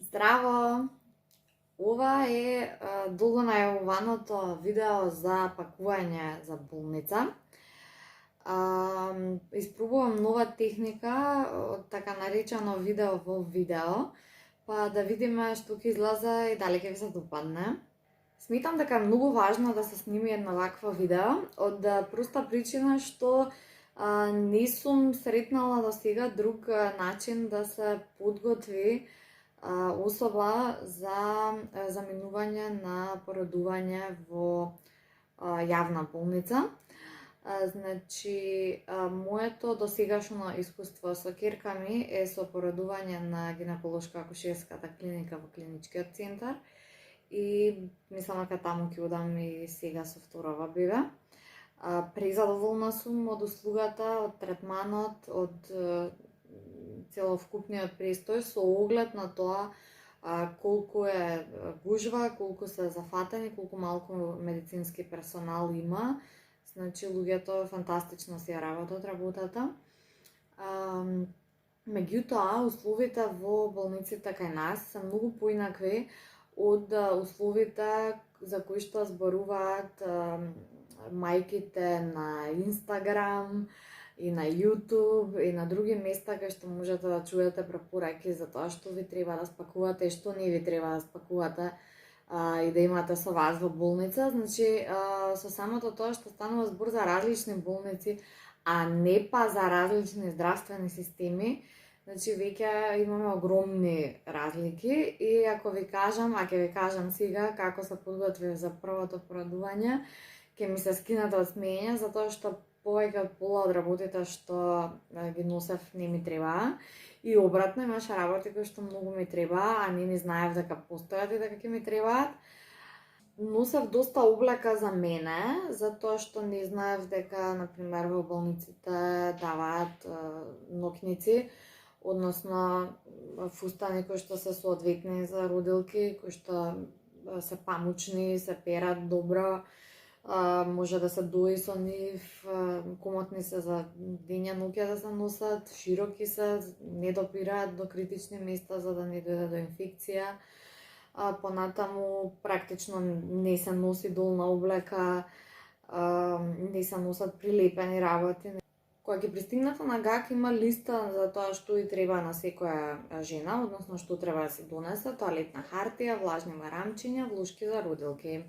Здраво! Ова е долго најавуваното видео за пакување за болница. Испробувам нова техника, така наречено видео во видео, па да видиме што ќе излезе и дали ќе ви се допадне. Сметам дека е многу важно да се сними една ваква видео, од проста причина што не сум сретнала до сега друг начин да се подготви особа за заминување на породување во јавна болница. Значи, моето досегашно искуство со ќерка ми е со породување на гинеколошко-акушерската клиника во клиничкиот центар и мислам дека таму ќе одам и сега со второва бебе. Презадоволна сум од услугата, од третманот, од целовкупниот престој со оглед на тоа колку е гужва, колку се зафатени, колку малку медицински персонал има. Значи, луѓето фантастично си ја работат работата. Меѓутоа, условите во болниците кај нас се многу поинакви од условите за кои што зборуваат мајките на Инстаграм и на YouTube и на други места кај што можете да чуете препораки за тоа што ви треба да спакувате и што не ви треба да спакувате и да имате со вас во болница. Значи, со самото тоа што станува збор за различни болници, а не па за различни здравствени системи, значи веќе имаме огромни разлики и ако ви кажам, ќе ви кажам сега како се подготвив за првото породување, ќе ми се скинете од смеење, затоа што повеќе од пола од работите што ги носев не ми требаа. И обратно, имаше работи кои што многу ми требаа, а не знаев дека постојат и дека ќе ми требаат. Носев доста облека за мене, затоа што не знаев дека, например, во болниците даваат нокници, односно фустани кои што се соодветни за родилки, кои што се памучни, се перат добро, може да се дои со нив, комотни се за дења ноќе да се носат, широки се, не допираат до критични места за да не дојде до инфекција. Понатаму практично не се носи долна облека, не се носат прилепени работи. Кога ќе пристигнете на ГАК има листа за тоа што и треба на секоја жена, односно што треба да се донесе: тоалетна хартија, влажни марамчиња, влошки за родилки.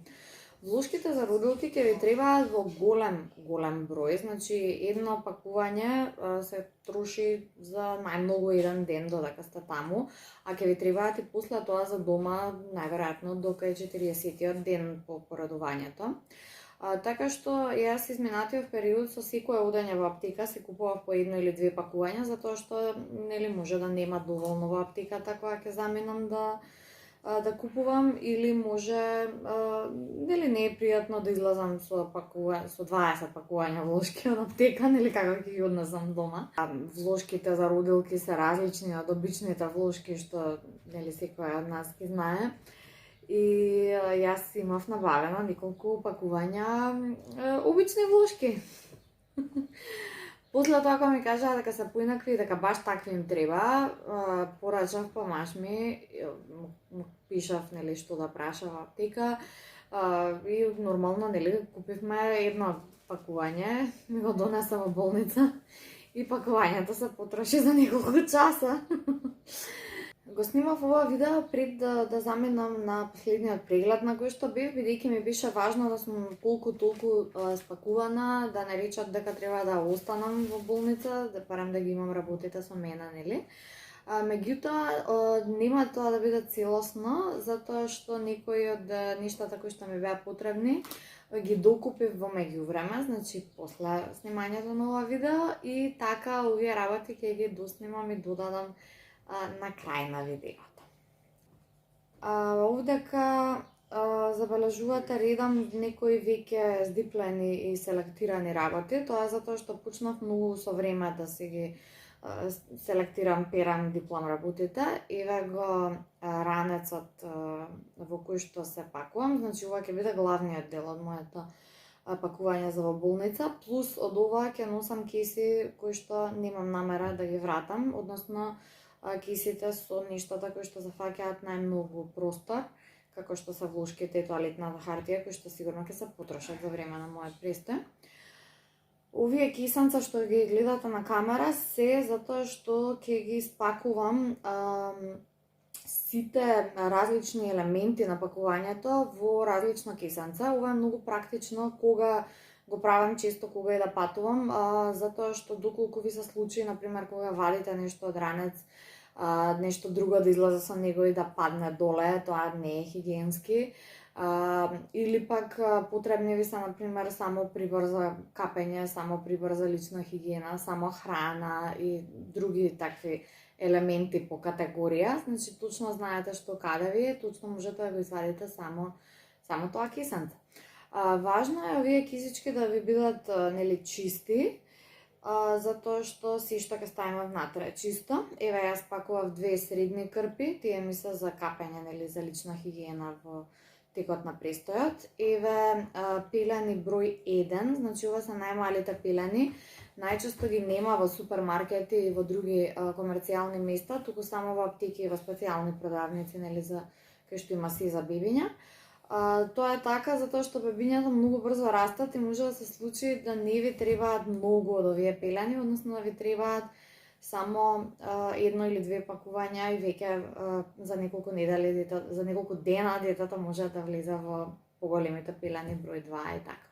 Влошките за родилки ќе ви требаат во голем број, значи едно пакување се троши за најмногу еден ден додека сте таму, а ќе ви требаат и после тоа за дома, најверојатно до кај 40-тиот ден по породувањето. Така што јас изминатиот период со секое одење во аптека се купував по едно или две пакувања, затоа што нели може да нема доволно во аптеката кога ќе заминам да купувам, или може нели не е пријатно да излазам со 20 пакувања влошки од аптека, нели како ќе ги однесам дома. Влошките за родилки се различни од обичните влошки што нели секој од нас ги знае. И јас имав набавено неколку пакувања обични влошки. После тоа кога ми кажаа дека се поинакви и дека баш такви им треба, порачав по маж ми, пишав нели што да праша во аптека и нормално нели купивме едно пакување, ми го донесе во болница и пакувањето се потроши за неколку часа. Го снимав ова видео пред да заминам на последниот преглед на кој што бев, бидејќи ми беше важно да сум колку толку спакувана, да не речат дека треба да останам во болница, да парам да ги имам работите со мене, нели? Меѓутоа, нема тоа да биде целосно, затоа што некои од нештата кои што ми беа потребни ги докупив во меѓувреме, значи после снимањето на ова видео, и така овие работи ќе ги доснимам и додадам на крај на видеото. Овдека забележувате редам некои веќе здиплени и селектирани работи. Тоа е затоа што почнав многу со време да си ги селектирам, перам диплом работите. Еве го ранецот во кој што се пакувам, значи ова ќе биде главниот дел од моето пакување за во болница, плюс од ова ќе носам кейси кои што немам намера да ги вратам, односно кисите со нештата кои што зафаќаат најмногу простор, како што се влошките и тоалетната хартија, кои што сигурно ќе се потрошат за време на мојот престој. Овие кисанца што ги гледате на камера се затоа што ќе ги спакувам сите различни елементи на пакувањето во различно кисанце. Ова е многу практично кога го правам често кога и да патувам, затоа што доколку ви се случи, например, кога вадите нешто од ранец, нешто друго да излезе со него и да падне доле, тоа не е хигиенски. Или пак потребни ви се, например, само прибор за капење, само прибор за лична хигиена, само храна и други такви елементи по категорија. Значи, точно знаете што каде ви е, точно можете да го извадите само тоа кисанце. Важно е овие кисички да ви бидат нели чисти, затоа што си што ќе ставиме внатре чисто. Еве јас пакував 2 средни крпи, тие ми се за капење, нели за лична хигиена во текот на престојот. Еве пилени број 1, значи ова се најмалите пилени. Најчесто ги нема во супермаркети и во други комерцијални места, туку само во аптеки и во специјални продавници, нели за кај што има си за бебиња. Тоа е така затоа што бебињата многу брзо растат и може да се случи да не ви требаат многу од овие пилени, односно да ви требаат само 1 или 2 пакувања и веќе за неколку недели, за неколку дена детето може да влезе во поголемите пилени број 2 и така.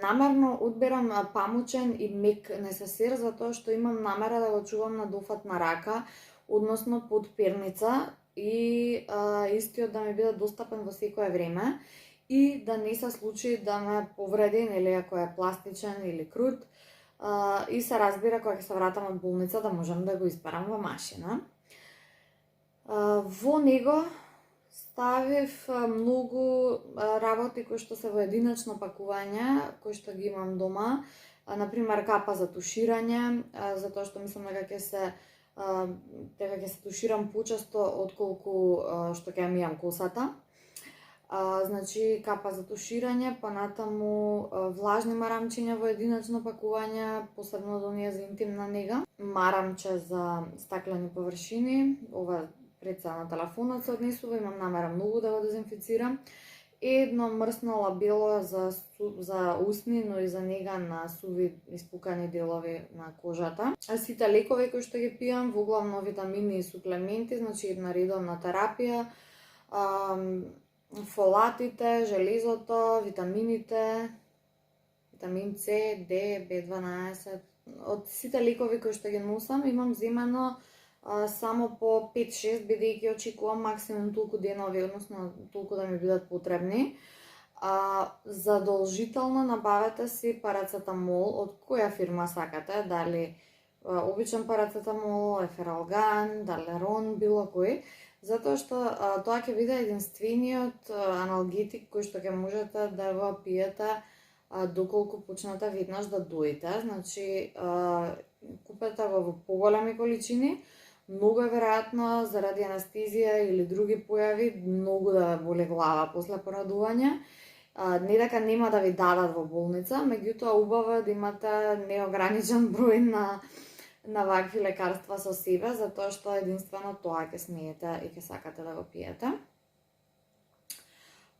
Намерно одберам памучен и мек несесир затоа што имам намера да го чувам на дофат на рака, односно под перница, и истиот да ми биде достапен во секое време и да не се случи да ме повреди, нели ако е пластичен или крут, и се разбира кога ќе се вратам од болница да можам да го испарам во машина. Во него ставив многу работи кои што се во единачно пакување, кои што ги имам дома, например капа за туширање, затоа што мислам дека ќе се туширам почесто отколку што ќе мијам косата. Значи капа за туширање, понатаму влажни марамчиња во единачно пакување, посебно до оние за интимна нега, марамче за стаклени површини, ова пред на телефонот се однесува, имам намера многу да го дезинфицирам. Едно мрсно лабело за усни, но и за нега на суви испукани делови на кожата. Сите лекови кои што ги пијам, воглавно витамини и суплементи, значи една редовна терапија, фолатите, железото, витамините, витамин С, Д, B12. Од сите лекови кои што ги носам, имам земено само по 5-6, бидејќи очекувам максимум толку денови, односно толку да ми бидат потребни. Задолжително набавете си парацетамол од која фирма сакате, дали обичен парацетамол, ефералган, далерон, било кој, затоа што тоа ќе биде единствениот аналгетик кој што ќе можете да го пиете доколку почнете веднаш да доите. Значи, купете го во поголеми количини. Многу е веројатно заради анестезија или други појави многу да боли глава после порадување. Не дека нема да ви дадат во болница, меѓутоа убаво е да имате неограничен број на вакви лекарства со себе, затоа што единствено тоа ќе смеете и ќе сакате да го пиете.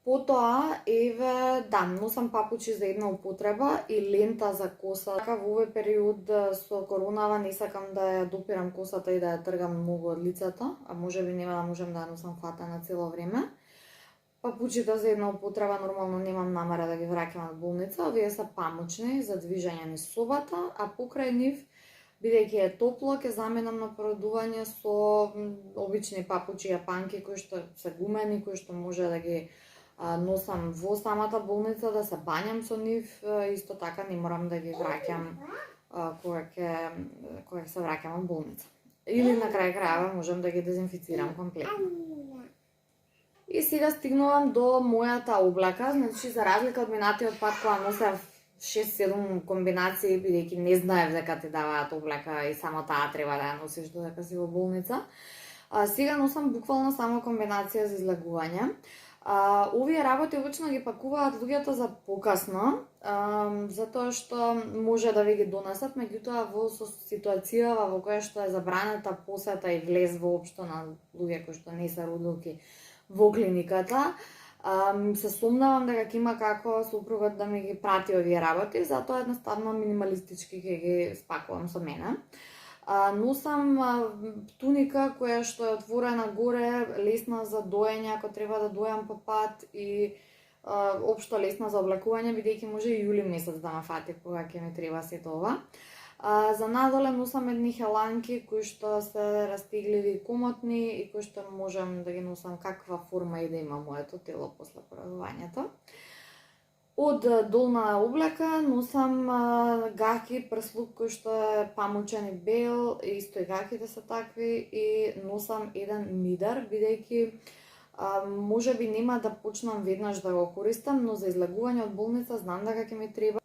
Потоа, еве, да, носам папучи за една употреба и лента за коса. Така во овој период со коронава не сакам да ја допирам косата и да ја тргам многу од лицето, а можеби нема да можам да ја носам фатена цело време. Папучите за една употреба нормално немам намера да ги враќам од болница, овие се памучни за движење низ собата, а покрај нив, бидејќи е топло, ќе заменам на порадување со обични папучи јапанки кои што се гумени, кои што може да ги носам во самата болница, да се бањам со нив, исто така не морам да ги враќам кога ќе се враќам од болница. Или на крај крајава можам да ги дезинфицирам комплетно. И сега стигнувам до мојата облака, значи за разлика од минатиот пат кога носев 6-7 комбинации, бидејќи не знаев дека ти даваат облака и само таа треба да ја носиш додека си во болница. Сега носам буквално само комбинација за излегување. Овие работи обично ги пакуваат луѓето за покасно, затоа што може да ви ги донесат, меѓутоа во ситуацијава во која што е забранета посета и влез воопшто на луѓе кои што не се родилки во клиниката, се сомневам дека ќе има како супругот да ми ги прати овие работи, затоа едноставно минималистички ќе ги спакувам со мене. Носам туника која што е отворена горе, лесна за доење ако треба да дојам по пат и општо лесна за облекување, бидејќи може и јули месец да ме фати кога ќе ми треба сето ова. За надоле носам едни хеланки кои што се растегливи и комотни и кои што можам да ги носам каква форма и да има моето тело после поrodувањето. Од долна облека носам гаки, прслук кој што е памучен и бел, исто и гаките се такви, и носам еден мидар, бидејќи може би нема да почнам веднаш да го користам, но за излегување од болница знам дека ќе ми треба.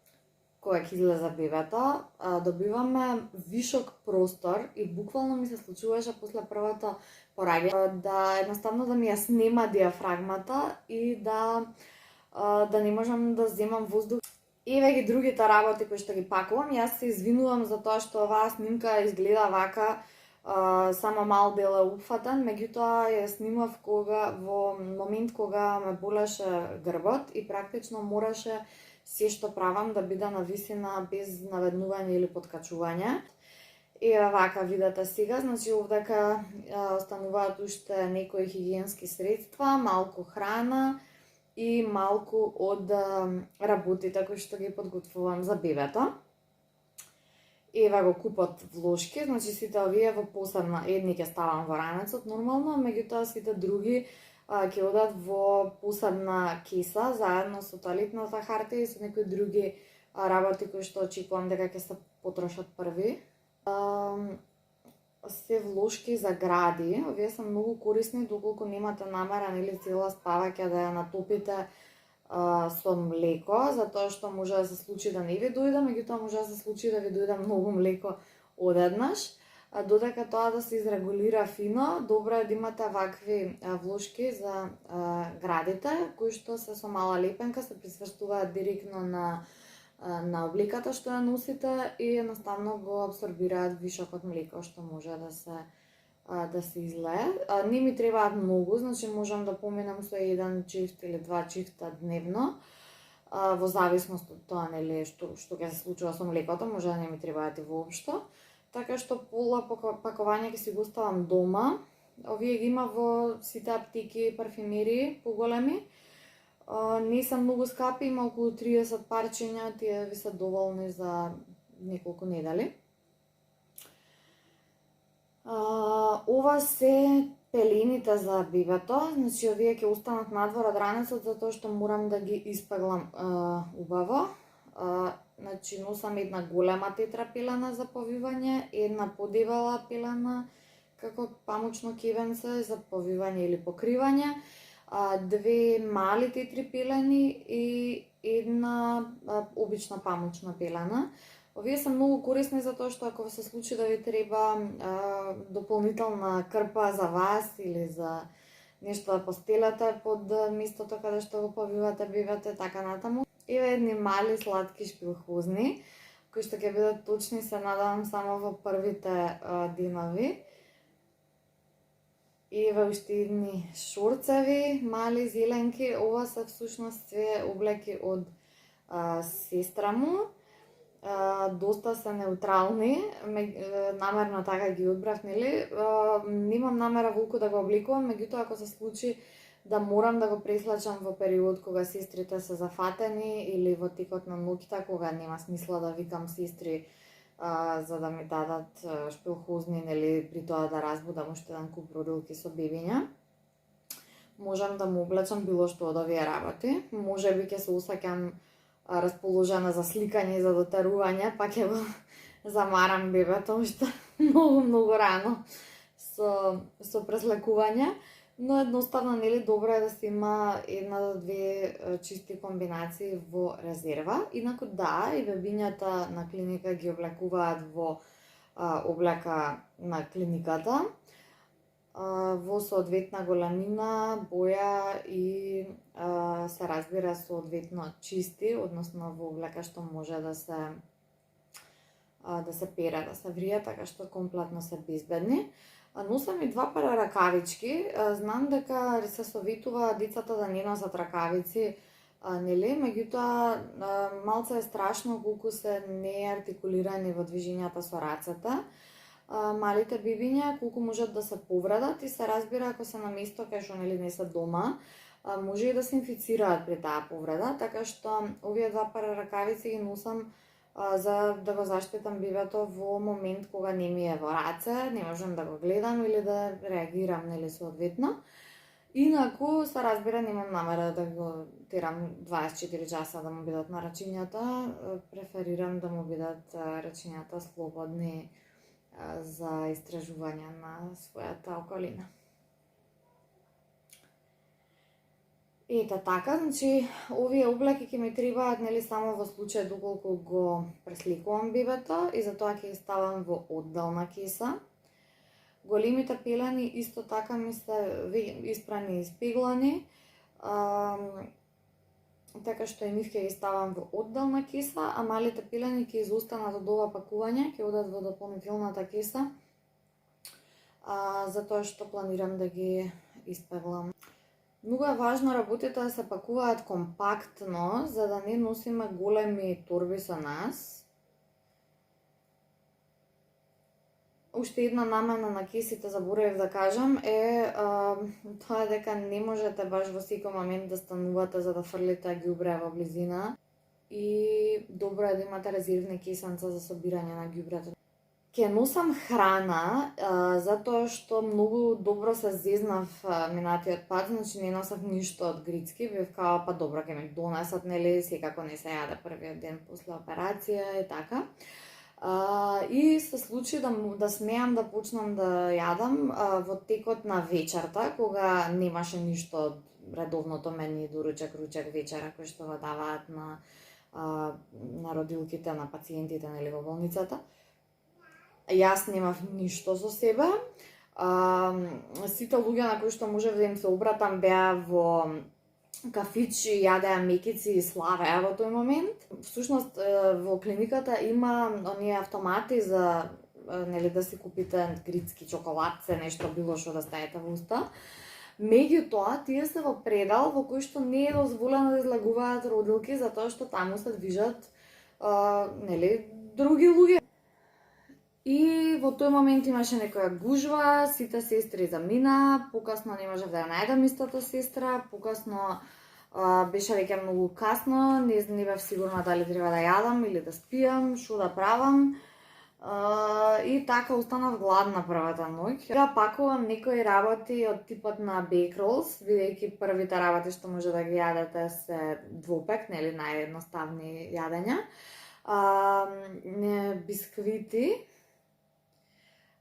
Кога ќе излезе бебето, добиваме вишок простор и буквално ми се случуваше после првото пораѓање да едноставно да ми ја снема диафрагмата и да не можам да земам воздух. И веќе другите работи кои што ги пакувам, јас се извинувам за тоа што оваа снимка изгледа вака, само мал дел е упфатен, меѓутоа ја снимав во момент кога ме болеше грбот и практично мораше се што правам да биде на висина без наведнување или подкачување. И вака видите сега, значи овдека остануваат уште некои хигиенски средства, малку храна и малку од работите кои што ги подготвувам за бебето. Ева го купот влошки, значи сите овие во посебна, едни ќе ставам во ранецот нормално, меѓутоа сите други ќе одат во посебна кеса заедно со тоалетната хартија и со некои други работи кои што очекувам дека ќе се потрошат први. Се влошки за гради, овие се многу корисни доколку немате намера или цела спаваќа да ја натопите со млеко, затоа што може да се случи да не ви дојде, меѓутоа може да се случи да ви дојде многу млеко одеднаш. Додека тоа да се изрегулира фино, добро е да имате вакви влошки за градите, кои што се со мала лепенка, се присврстуваат директно на обликата што ја носите и едноставно го абсорбираат вишокот млеко што може да се излее. Не ми требаат многу, значи можам да поминам со еден чифт или два чифта дневно, во зависност од тоа нели што ќе се случува со млекото, може да не ми требаат и воопшто. Така што пола пакување ќе си го оставам дома. Овие ги има во сите аптеки и парфимерии поголеми. Не се многу скапи, има околу 30 парчиња, тие ви се доволни за неколку недели. Ова се пелените за бебето, значи овие ќе останат надвор од ранецот затоа што морам да ги испеглам убаво. Значи носам една голема тетра пелена за повивање, една подебела пелена како памучно кевенце за повивање или покривање, две мали тетри пелени и една обична памучна пелена. Овие се многу корисни затоа што ако се случи да ви треба дополнителна крпа за вас или за нешто да постелате под местото каде што го повивате бебето, така натаму. Еве едни мали сладки шпилхузни, кои што ќе бидат точни, се надавам, само во првите денови. Еве уште едни шорцеви, мали зеленки, ова се всушност све облеки од сестра му. Доста се неутрални, намерно така ги одбрав, нели? Немам намера волку да го облекувам, меѓутоа ако се случи да морам да го преслачам во период кога сестрите се зафатени или во текот на ноќта, кога нема смисла да викам сестри за да ми дадат шпилхузни, нели, при тоа да разбудам уште еден куп родилки со бебиња, можам да му облечам било што од овие работи. Може би ќе се усаќам расположена за сликање и за дотерување, па ќе го замарам бебето уште многу рано со преслекување. Но едноставно, нели, добро е да се има една до две чисти комбинации во резерва. Инаку да, и бебињата на клиника ги облекуваат во облека на клиниката. во соодветна големина, боја и се разбира соодветно чисти, односно во облека што може да се пере, да се врие, така што комплетно се безбедни. Носам и два пара ракавички. Знам дека се советува децата да не носат ракавици, нели? Меѓутоа, малце е страшно колку се неартикулирани во движењата со рацете. Малите бебиња колку можат да се повредат и се разбира ако се на место кај што нели не се дома, може и да се инфицираат при таа повреда, така што овие два пара ракавици ги носам за да го заштитам бебето во момент кога не ми е во раце, не можам да го гледам или да реагирам нели соодветно. Инаку се разбира немам намера да го терам 24 часа да му бидат на рачињата, преферирам да му бидат рачињата слободни за истражување на својата околина. Ете така, значи, овие облеки ќе ми требаат нели само во случај доколку го пресликувам бебето и затоа ќе ги ставам во одделна кеса. Големите пелени исто така ми се испрани и испеглани, така што и нив ќе ги ставам во одделна кеса, а малите пелени ќе изостанат од ова пакување, ќе одат во дополнителната кеса, затоа што планирам да ги испеглам. Многу е важно работите да се пакуваат компактно, за да не носиме големи торби со нас. Уште една намена на кесите, заборавив да кажам, е тоа дека не можете баш во секој момент да станувате за да фрлите ѓубре во близина и добро е да имате резервни кесенца за собирање на ѓубрето. Ке носам храна, затоа што многу добро се зезнав минатиот пат, значи не носав ништо од грицки, бев као па добро ќе ми донесат, нели, секако не се јаде првиот ден после операција и така. И се случи да смеам да почнам да јадам во текот на вечерта, кога немаше ништо од редовното мени, доручек, ручек, вечера, кој што го даваат на родилките, на пациентите, нели, во болницата. Јас немав ништо со себе. Сите луѓе на кои што можев да им се обратам беа во кафичи, јадеа мекици и славеа во тој момент. Всушност во клиниката има оние автомати за нели да си купите грицки, чоколадце, нешто било што да ставите во уста. Меѓутоа, тие се во предал во кој што не е дозволено да излагуваат родилки затоа што таму се движат нели други луѓе. И во тој момент имаше некоја гужва, сите сестри замина, покасно не можев да ја најдам истата сестра, покасно беше веќе многу касно, не бев сигурна дали треба да јадам или да спијам, што да правам. И така останав гладна првата ноќ. Ја пакувам некои работи од типот на bake rolls, бидејќи првите работи што може да ги јадете се двопек, нели наједноставни јадења. Бисквити,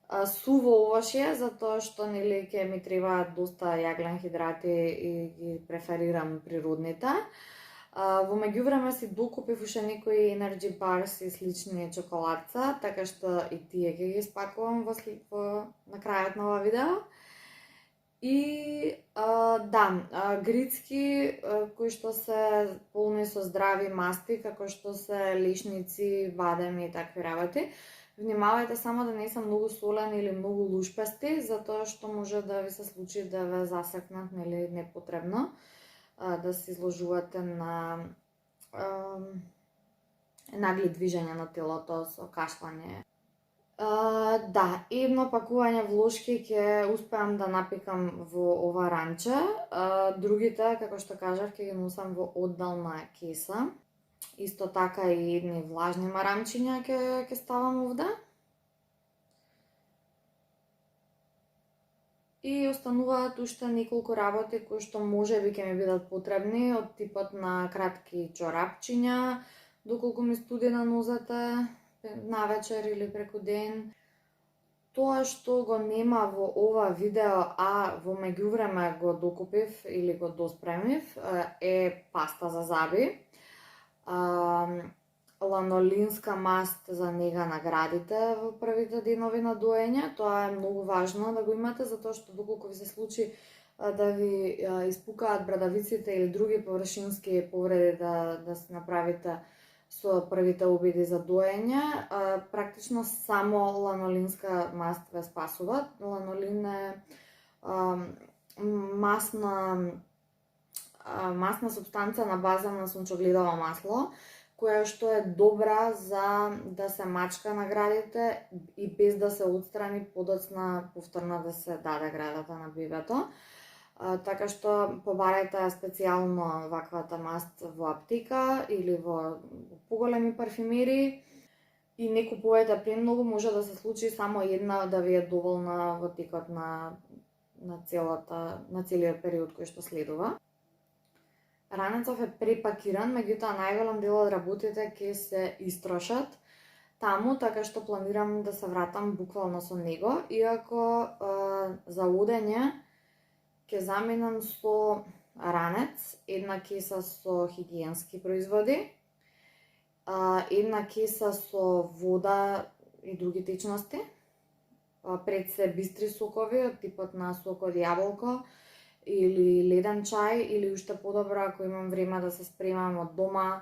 суво овошје, затоа што нели ќе ми требаат доста јаглен хидрати и ги преферирам природните. Во меѓувреме си докупив уште некои energy bars и слични чоколадца, така што и тие ќе ги спакувам на крајот на ова видео. И грицки кои што се полни со здрави масти, како што се лешници, бадеми и такви работи. Внимавајте само да не се многу солени или многу лушпести, затоа што може да ви се случи да ве засекнат, нели, непотребно, да се изложувате на нагли движења на телото со кашлање. Едно пакување влошки ќе успеам да напикам во ова ранче, другите, како што кажав, ќе ги носам во одделна кеса. Исто така и едни влажни марамчиња ќе ставам овде. И остануваат уште неколку работи кои што можеби ќе ми бидат потребни, од типот на кратки чорапчиња, доколку ми студена нозете навечер или преку ден. Тоа што го нема во ова видео, а во меѓувреме го докупив или го доспремив, е паста за заби. ланолинска маст за нега на градите во првите денови на доење. Тоа е многу важно да го имате, затоа што доколку ви се случи да ви испукаат брадавиците или други површински повреди да се направите со првите обиди за доење, практично само ланолинска маст ве спасува. Ланолин е масна супстанца на база на сончогледово масло, која што е добра за да се мачка на градите и без да се отстрани подоцна повторно да се даде градата на бебето. Така што побарајте специјално ваквата маст во аптека или во поголеми парфимерии и не купувајте премногу, може да се случи само една да ви е доволна во текот на целиот период кој што следува. Ранецов е препакиран, меѓутоа најголем дел од работите ќе се истрошат таму, така што планирам да се вратам буквално со него, иако за одење ќе заменам со ранец, една кеса со хигиенски производи, една кеса со вода и други течности, пред се бистри сокови од типот на сок од јаболко или леден чај, или уште подобро ако имам време да се спремам од дома,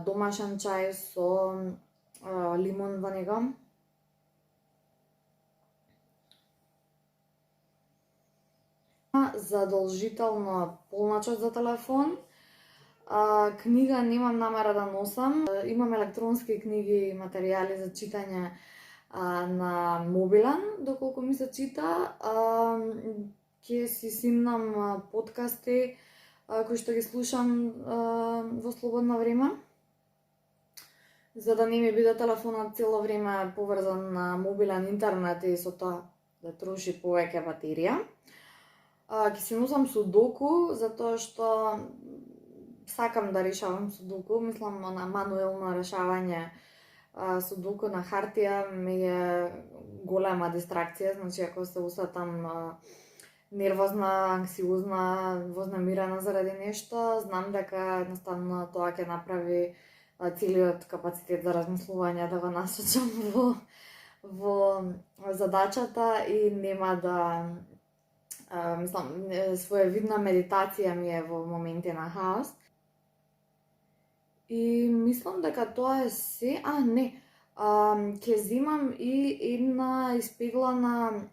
домашен чај со лимон во него. Задолжително полначот за телефон. Книга немам намера да носам. Имам електронски книги и материјали за читање на мобилен, доколку ми се чита. Ќе си симнам подкасти кои што ги слушам во слободно време, за да не ми биде телефонот цело време поврзан на мобилен интернет и со тоа да троши повеќе батерија. Ќе си носам судоку, затоа што сакам да решавам судоку, мислам на мануелно решавање. Судоку на хартија ми е голема дистракција, значи ако се усетам нервозна, анксиозна, вознемирена заради нешто, знам дека едноставно тоа ќе направи целиот капацитет за размислување да го насочам во задачата и нема да мислам, своевидна медитација ми е во моменти на хаос. И мислам дека тоа е се. Ќе земам и една испеглана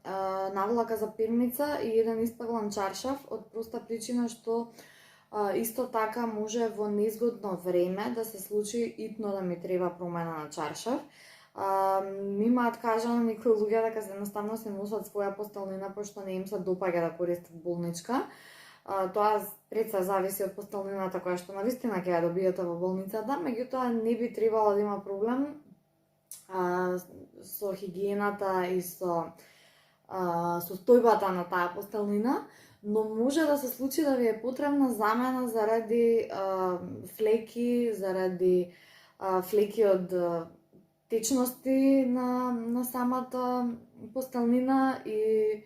навлака за перница и еден испеглан чаршаф, од проста причина што исто така може во незгодно време да се случи итно да ми треба промена на чаршаф. Ми имаат кажано некои луѓе дека едноставно се носат своја постелнина пошто не им се допаѓа да користат болничка. Тоа пред се зависи од постелнината која што навистина ќе ја добиете во болницата, меѓутоа не би требало да има проблем со хигиената и со состојбата на таа постелнина, но може да се случи да ви е потребна замена заради флеки, заради флеки од течности на самата постелнина и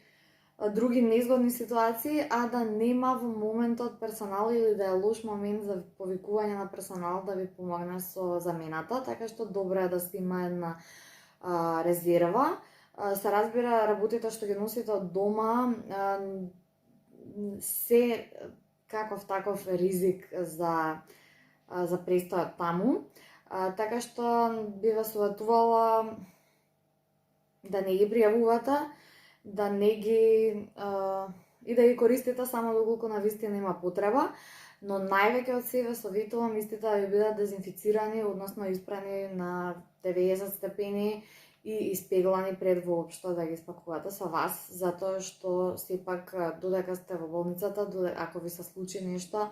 други незгодни ситуации, да нема во моментот персонал или да е лош момент за повикување на персонал да ви помогне со замената, така што добро е да се има една резерва. Се разбира, работите што ги носите од дома се каков таков ризик за престојот таму, така што би ве советувала да не ги пријавувате, да не ги и да ги користите само доколку навистина има потреба, но највеќе од себе советувам истите да ви бидат дезинфицирани, односно испрани на 90 степени и испеглани пред воопшто да ги спакувате со вас, затоа што сепак додека сте во болницата, ако ви се случи нешто,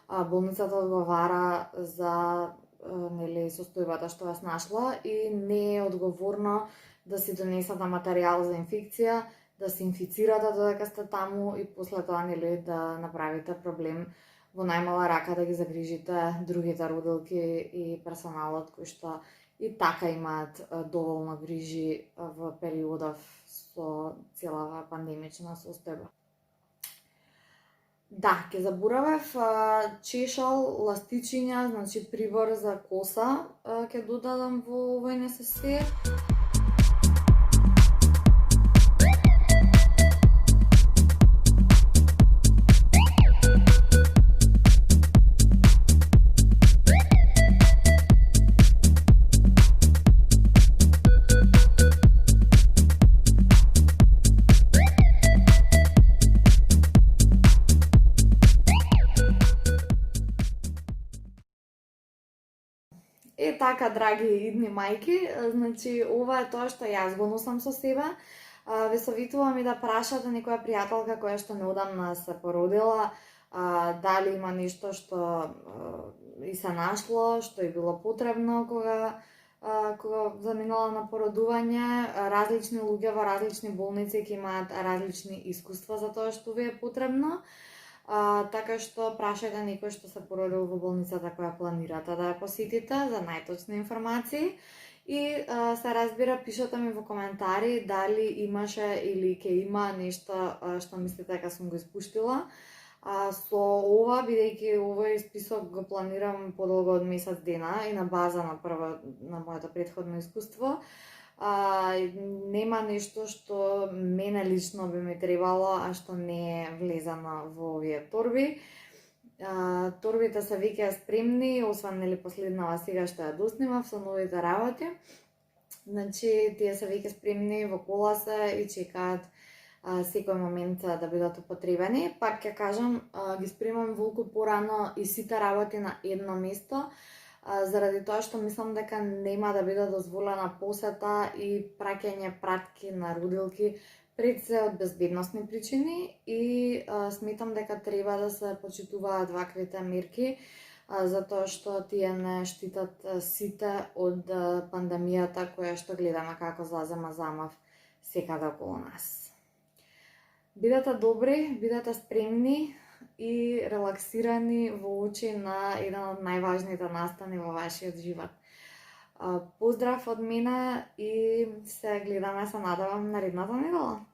болницата одговара за состојбата што вас нашла и не е одговорно да си донесете материјал за инфекција, да се инфицирате додека сте таму и после тоа да направите проблем во најмала рака да ги загрижите другите родилки и персоналот кои што и така имаат доволно грижи во периодов со целава пандемична состојба. Да, ќе заборавев чешал, ластичиња, значи прибор за коса ќе додадам во овој несесир. Така, драги идни мајки, значи ова е тоа што јас го носам со себе. Ве советувам и да прашате некоја пријателка која што неодамна се породила, дали има нешто што и се нашло, што е било потребно кога заминала на породување. Различни луѓе во различни болници ќе имаат различни искуства за тоа што ви е потребно. Така што прашајте некој што се породил во болницата која планирате да ја посетите за најточни информации. И се разбира, пишете ми во коментари дали имаше или ќе има нешто што мислите дека сум го испуштила. Со ова, бидејќи овој список го планирам подолго од месец дена и на база на моето претходно искуство, нема нешто што мене лично би ми требало, а што не е влезано во овие торби. Торбите се веќе спремни, освен нели последнава сега што ја доснимав со новите работи. Значи, тие се веќе спремни, во кола се и чекаат секој момент да бидат употребени. Пак ќе кажам, ги спремам волку порано и сите работи на едно место, заради тоа што мислам дека нема да биде дозволена посета и праќање пратки на родилки пред се од безбедносни причини и сметам дека треба да се почитуваат ваквите мерки, затоа што тие не штитат сите од пандемијата која што гледаме како зазема замав секаде околу нас. Бидете добри, бидете спремни и релаксирани во очи на еден од најважните настани во вашиот живот. Поздрав од мене и се гледаме, се надевам, наредната недела.